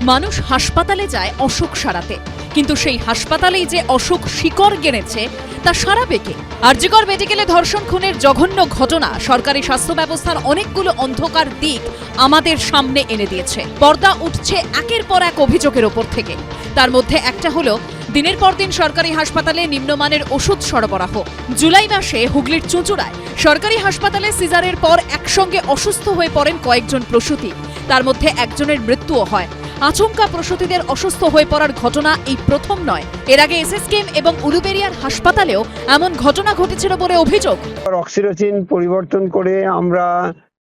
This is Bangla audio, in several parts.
মানুষ হাসপাতালে যায় অসুখ সারাতে, কিন্তু সেই হাসপাতালেই যে অসুখ শিকড় গেড়েছে তা সারাবে কে? আরজিকর মেডিকেলে ধর্ষণ খুনের জঘন্য ঘটনা সরকারি স্বাস্থ্য ব্যবস্থার অনেকগুলো অন্ধকার দিক আমাদের সামনে এনে দিয়েছে। পর্দা উঠছে একের পর এক অভিযোগের ওপর থেকে। তার মধ্যে একটা হলো দিনের পর দিন সরকারি হাসপাতালে নিম্নমানের ওষুধ সরবরাহ। জুলাই মাসে হুগলির চুঁচুড়ায় সরকারি হাসপাতালে সিজারের পর একসঙ্গে অসুস্থ হয়ে পড়েন কয়েকজন প্রসূতি, তার মধ্যে একজনের মৃত্যুও হয়। আচমকা প্রসূতিদের অসুস্থ হয়ে পড়ার ঘটনা এই প্রথম নয়। এর আগে এসএসকেএম এবং উলুবেড়িয়ার হাসপাতালেও এমন ঘটনা ঘটেছিল বলে অভিযোগ। অক্সিটোসিন পরিবর্তন করে আমরা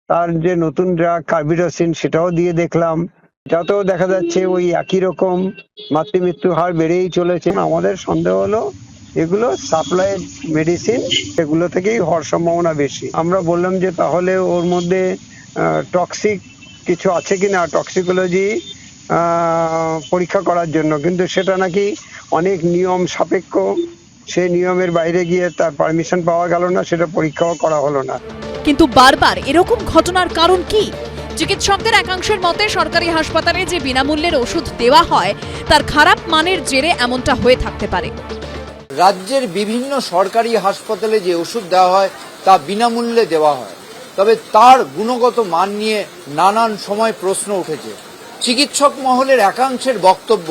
তার যে নতুন ড্রাগ কার্বিডোসিন সেটাও দিয়ে দেখলাম, যাতেও দেখা যাচ্ছে ওই একই রকম মাতৃমৃত্যুর হার বেড়েই চলেছে। আমাদের সন্দেহ হলো এগুলো সাপ্লাই মেডিসিন, এগুলো থেকেই হওয়ার সম্ভাবনা বেশি। আমরা বললাম যে তাহলে ওর মধ্যে টক্সিক কিছু আছে কিনা, টক্সিকোলজি পরীক্ষা করার জন্য, কিন্তু সেটা নাকি অনেক নিয়ম সাপেক্ষ। সেই নিয়মের বাইরে গিয়ে তার পারমিশন পাওয়া গেল না, সেটা পরীক্ষাও করা হলো না। কিন্তু বারবার এরকম ঘটনার কারণ কি? চিকিৎসকদের একাংশের মতে সরকারি হাসপাতালে যে বিনামূল্যের ওষুধ দেওয়া হয় তার খারাপ মানের জেরে এমনটা হয়ে থাকতে পারে। রাজ্যের বিভিন্ন সরকারি হাসপাতালে যে ওষুধ দেওয়া হয় তা বিনামূল্যে দেওয়া হয়, তবে তার গুণগত মান নিয়ে নানান সময় প্রশ্ন উঠেছে। চিকিৎসক মহলের একাংশের বক্তব্য,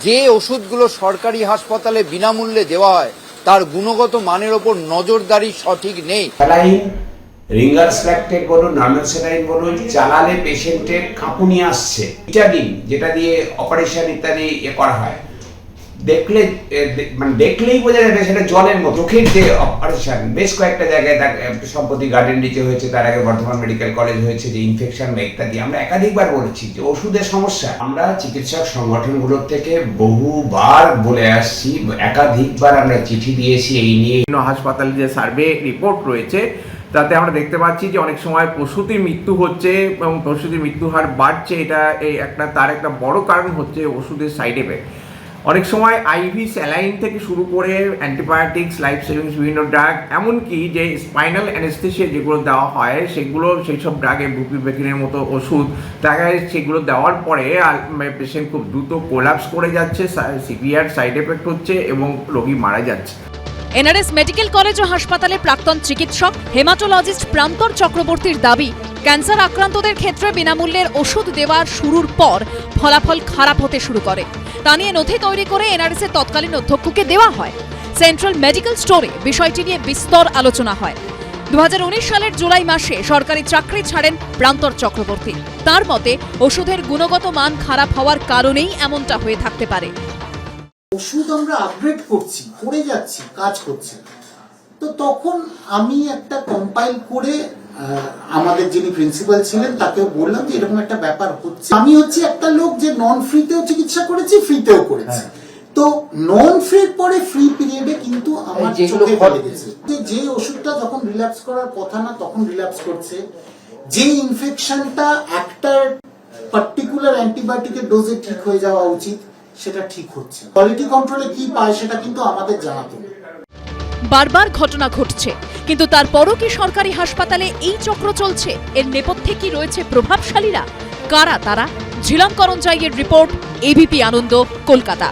যে ওষুধগুলো সরকারি হাসপাতালে বিনামূল্যে দেওয়া হয় তার গুণগত মানের ওপর নজরদারি সঠিক নেই। রিঙ্গার স্ল্যাকটেক বলুন, নার্মোসেনাইন বলুন, চালালে পেশেন্টের কাঁপুনি আসছে। ইটাডিন যেটা দিয়ে অপারেশন ইত্যাদি করা হয়, দেখলেই বোঝা যাবে সেটা জলের মতো। চোখের যে অপারেশন বেশ কয়েকটা জায়গায় সম্প্রতি গার্ডেন রিচে হয়েছে, তার আগে বর্ধমান মেডিকেল কলেজ হয়েছে, যে ইনফেকশন বা ইত্যাদি। আমরা একাধিকবার বলেছি যে ওষুধের সমস্যা। আমরা চিকিৎসক সংগঠনগুলোর থেকে বহুবার বলে আসছি, একাধিকবার আমরা চিঠি দিয়েছি এই নিয়ে। হাসপাতালে যে সার্ভে রিপোর্ট রয়েছে তাতে আমরা দেখতে পাচ্ছি যে অনেক সময় প্রসূতির মৃত্যু হচ্ছে এবং প্রসূতির মৃত্যু হার বাড়ছে। এটা তার একটা বড় কারণ হচ্ছে ওষুধের সাইড এফেক্ট। অনেক সময় আইভি স্যালাইন থেকে শুরু করে অ্যান্টিবায়োটিক্স, লাইফ সেভিংস বিভিন্ন ড্রাগ, এমনকি যে স্পাইনাল অ্যানেস্থেসিয়া যেগুলো দেওয়া হয় সেই সব ড্রাগে বুপিভেকিনের মতো ওষুধ দেখা যায়, সেগুলো দেওয়ার পরে পেশেন্ট খুব দ্রুত কোলাপস করে যাচ্ছে, সিভিয়ার সাইড এফেক্ট হচ্ছে এবং রোগী মারা যাচ্ছে। এনআরএস মেডিকেল কলেজ ও হাসপাতালে প্রাক্তন চিকিৎসক হেমাটোলজিস্ট প্রান্তর চক্রবর্তীর দাবি, ক্যান্সার আক্রান্তদের ক্ষেত্রে বিনামূল্যের ওষুধ দেওয়ার শুরুর পর ফলাফল খারাপ হতে শুরু করে। তা নিয়ে নথি তৈরি করে এনআরএস এর তৎকালীন অধ্যক্ষকে দেওয়া হয়। সেন্ট্রাল মেডিকেল স্টোরে বিষয়টি নিয়ে বিস্তর আলোচনা হয়। 2019 সালের জুলাই মাসে সরকারি চাকরি ছাড়েন প্রান্তর চক্রবর্তী। তার মতে ওষুধের গুণগত মান খারাপ হওয়ার কারণেই এমনটা হয়ে থাকতে পারে। ওষুধ আমরা আপগ্রেড করছি, করে যাচ্ছি, কাজ করছে, তো তখন আমি একটা কম্পাইল করে আমাদের যিনি প্রিন্সিপাল ছিলেন তাকে বললাম যে এরকম একটা ব্যাপার হচ্ছে। আমি হচ্ছে একটা লোক যে নন ফ্রিতেও চিকিৎসা করেছি, ফ্রিতেও করেছি। তো নন ফ্রির পরে ফ্রি পিরিয়ডে কিন্তু আমার চোখে পড়ে গেছে যে ওষুধটা যখন রিল্যাপস করার কথা না তখন রিল্যাপস করছে, যে ইনফেকশনটা একটা পার্টিকুলার অ্যান্টিবায়োটিকের ডোজে ঠিক হয়ে যাওয়া উচিত সেটা ঠিক হচ্ছে। কোয়ালিটি কন্ট্রোলে কি পায় সেটা কিন্তু আমাদের জানাতে হবে। বারবার ঘটনা ঘটছে, কিন্তু তারপরও কি সরকারি হাসপাতালে এই চক্র চলছে? এর নেপথ্যে কি রয়েছে প্রভাবশালীরা? কারা তারা? ঝিলম করঞ্জাইয়ের রিপোর্ট, এবিপি আনন্দ, কলকাতা।